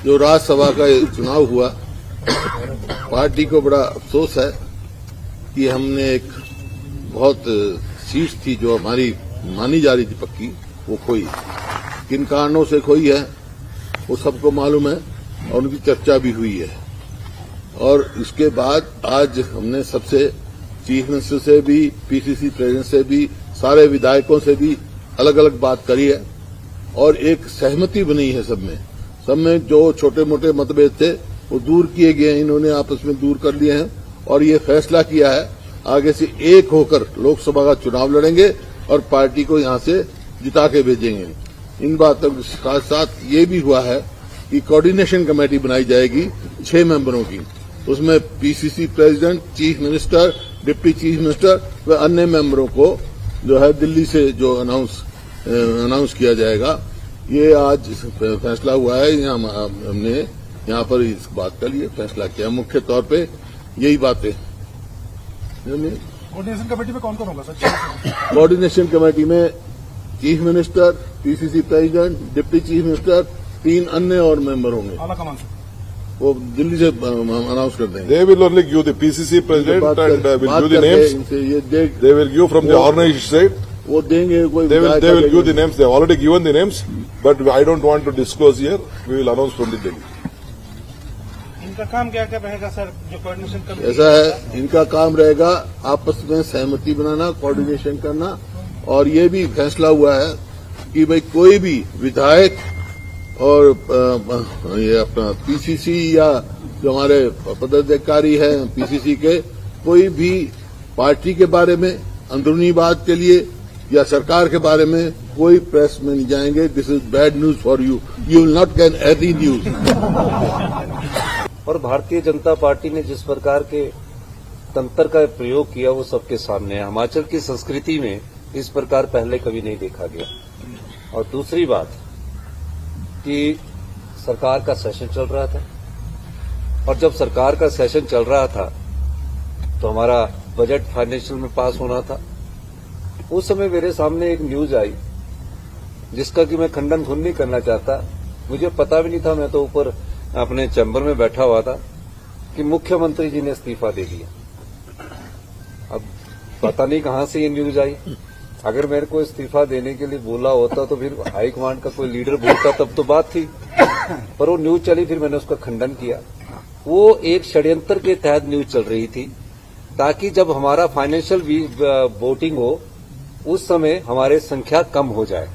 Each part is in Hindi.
जो राज्यसभा का चुनाव हुआ, पार्टी को बड़ा अफसोस है कि हमने एक बहुत सीट थी जो हमारी मानी जा रही थी पक्की, वो खोई। किन कारणों से खोई है वो सबको मालूम है और उनकी चर्चा भी हुई है। और इसके बाद आज हमने सबसे चीफ मिनिस्टर से भी, पीसीसी प्रेसिडेंट से भी, सारे विधायकों से भी अलग अलग बात करी है और एक सहमति बनी है सब में जो छोटे मोटे मतभेद थे वो दूर किए गए हैं, इन्होंने आपस में दूर कर लिए हैं और ये फैसला किया है आगे से एक होकर लोकसभा का चुनाव लड़ेंगे और पार्टी को यहां से जिता के भेजेंगे। इन बातों के साथ साथ ये भी हुआ है कि कोऑर्डिनेशन कमेटी बनाई जाएगी 6 मेंबरों की। उसमें PCC president, chief minister, deputy chief minister व अन्य मेंबरों को जो है दिल्ली से जो अनाउंस किया जाएगा। ये आज फैसला हुआ है, हमने यहाँ पर इस बात का लिए फैसला किया। मुख्य तौर पे यही बातें। कोऑर्डिनेशन कमेटी में कौन कौन होगा सर? कोऑर्डिनेशन कमेटी में chief minister, PCC president, deputy chief minister, 3 अन्य और मेंबर होंगे। आला कमान से वो दिल्ली से अनाउंस कर देंगे। They will only give the PCC president and will give the names. They will give from the organization side. वो देंगे कोई They will give the names. They have already given the names, but I don't want to disclose here. We will announce from the Delhi. इनका काम क्या क्या रहेगा सर? जो कोऑर्डिनेशन कमेटी ऐसा है, इनका काम रहेगा आपस में सहमति बनाना, कोऑर्डिनेशन करना। और ये भी फैसला हुआ है कि भाई कोई भी विधायक और ये अपना पीसीसी या जो हमारे पदाधिकारी हैं पीसीसी के, कोई भी पार्टी के बारे में अंदरूनी बात के लिए या सरकार के बारे में कोई प्रेस में नहीं जाएंगे। This is bad news for you will not get any news. और भारतीय जनता पार्टी ने जिस प्रकार के तंत्र का प्रयोग किया वो सबके सामने है। हिमाचल की संस्कृति में इस प्रकार पहले कभी नहीं देखा गया। और दूसरी बात कि सरकार का सेशन चल रहा था और जब सरकार का सेशन चल रहा था तो हमारा बजट फाइनेंशियल में पास होना था। उस समय मेरे सामने एक न्यूज आई जिसका कि मैं खंडन खुद नहीं करना चाहता, मुझे पता भी नहीं था, मैं तो ऊपर अपने चैम्बर में बैठा हुआ था, कि मुख्यमंत्री जी ने इस्तीफा दे दिया। अब पता नहीं कहां से ये न्यूज आई। अगर मेरे को इस्तीफा देने के लिए बोला होता तो फिर हाईकमांड का कोई लीडर बोलता तब तो बात थी, पर वो न्यूज चली, फिर मैंने उसका खंडन किया। वो एक षड्यंत्र के तहत न्यूज चल रही थी ताकि जब हमारा फाइनेंशियल वोटिंग हो उस समय हमारे संख्या कम हो जाए।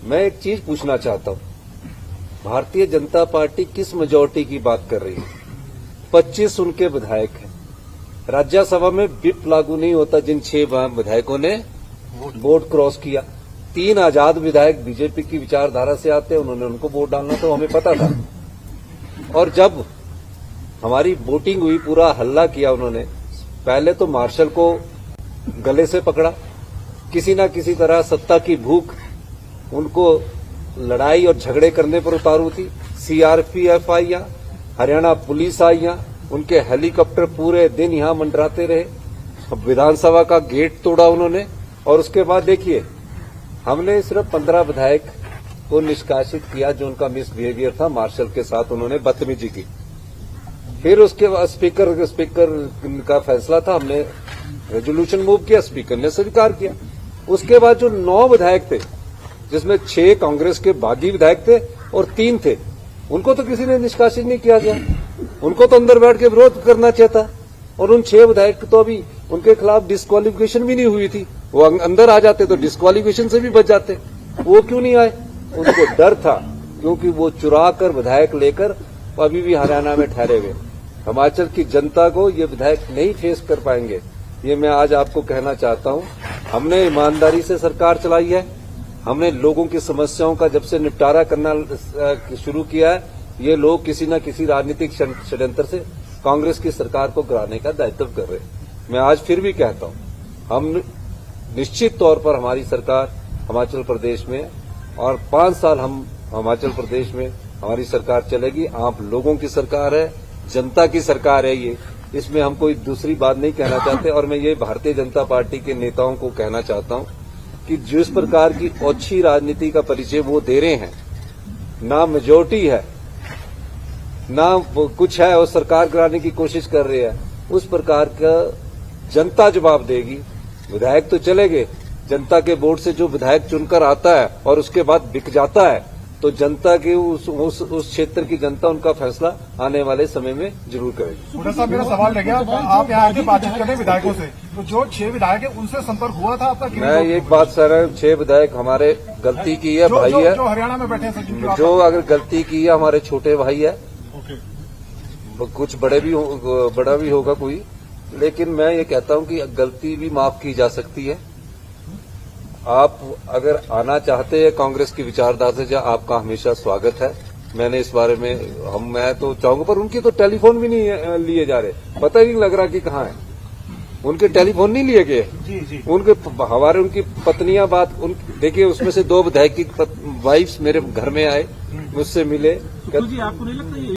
मैं एक चीज पूछना चाहता हूं, भारतीय जनता पार्टी किस मेजॉरिटी की बात कर रही है? 25 उनके विधायक हैं। राज्यसभा में व्हिप लागू नहीं होता जिन 6 विधायकों ने वोट क्रॉस किया। 3 आजाद विधायक बीजेपी की विचारधारा से आते हैं, उन्होंने उनको वोट डालना तो हमें पता था। और जब हमारी वोटिंग हुई, पूरा हल्ला किया उन्होंने। पहले तो मार्शल को गले से पकड़ा, किसी न किसी तरह सत्ता की भूख उनको लड़ाई और झगड़े करने पर उतारू थी। सीआरपीएफ आई, हरियाणा पुलिस आई, उनके हेलीकॉप्टर पूरे दिन यहां मंडराते रहे। अब विधानसभा का गेट तोड़ा उन्होंने। और उसके बाद देखिए, हमने सिर्फ 15 विधायक को निष्कासित किया जो उनका मिसबिहेवियर था, मार्शल के साथ उन्होंने बदतमीजी की। फिर उसके बाद स्पीकर का फैसला था, हमने रेजोल्यूशन मूव किया, स्पीकर ने स्वीकार किया। उसके बाद जो 9 विधायक थे, जिसमें 6 कांग्रेस के बागी विधायक थे और 3 थे, उनको तो किसी ने निष्कासित नहीं किया गया। उनको तो अंदर बैठ के विरोध करना चाहिए था। और उन 6 विधायक तो अभी उनके खिलाफ डिस्क्वालिफिकेशन भी नहीं हुई थी, वो अंदर आ जाते तो डिस्क्वालिफिकेशन से भी बच जाते। वो क्यों नहीं आए? उनको डर था, क्योंकि वो चुरा कर विधायक लेकर अभी भी हरियाणा में ठहरे हुए। हिमाचल की जनता को ये विधायक नहीं फेस कर पाएंगे, ये मैं आज आपको कहना चाहता हूं। हमने ईमानदारी से सरकार चलाई है। हमने लोगों की समस्याओं का जब से निपटारा करना शुरू किया है, ये लोग किसी न किसी राजनीतिक षड्यंत्र से कांग्रेस की सरकार को गिराने का दायित्व कर रहे हैं। मैं आज फिर भी कहता हूं, हम निश्चित तौर पर हमारी सरकार हिमाचल प्रदेश में और 5 साल हम हिमाचल प्रदेश में हमारी सरकार चलेगी। आप लोगों की सरकार है, जनता की सरकार है ये, इसमें हम कोई दूसरी बात नहीं कहना चाहते। और मैं ये भारतीय जनता पार्टी के नेताओं को कहना चाहता हूं कि जिस प्रकार की ओछी राजनीति का परिचय वो दे रहे हैं, ना मेजॉरिटी है ना वो कुछ है, वो सरकार गिराने की कोशिश कर रही है। उस प्रकार का जनता जवाब देगी। विधायक तो चले गए, जनता के वोट से जो विधायक चुनकर आता है और उसके बाद बिक जाता है, तो जनता की उस क्षेत्र की जनता उनका फैसला आने वाले समय में जरूर करेगी। हुड्डा साहब, मेरा सवाल रह गया, आप यहाँ आके बातचीत करने विधायकों से, तो जो 6 विधायक है उनसे संपर्क हुआ था आपका? मैं एक बात सर, 6 विधायक हमारे गलती की है, भाई है, जो हरियाणा में बैठे हैं सर, जो अगर गलती की है हमारे छोटे भाई है, कुछ बड़ा भी होगा कोई, लेकिन मैं ये कहता हूं कि गलती भी माफ की जा सकती है। आप अगर आना चाहते हैं कांग्रेस की विचारधारा से, आपका हमेशा स्वागत है। मैंने इस बारे में मैं तो चाहूंगा, पर उनके तो टेलीफोन भी नहीं लिए जा रहे, पता ही नहीं लग रहा कि कहाँ है। उनके टेलीफोन नहीं लिए गए, उनके हमारे उनकी पत्नियां देखिए, उसमें से 2 विधायक की वाइफ्स मेरे घर में आए, मुझसे मिले। आपको नहीं लगता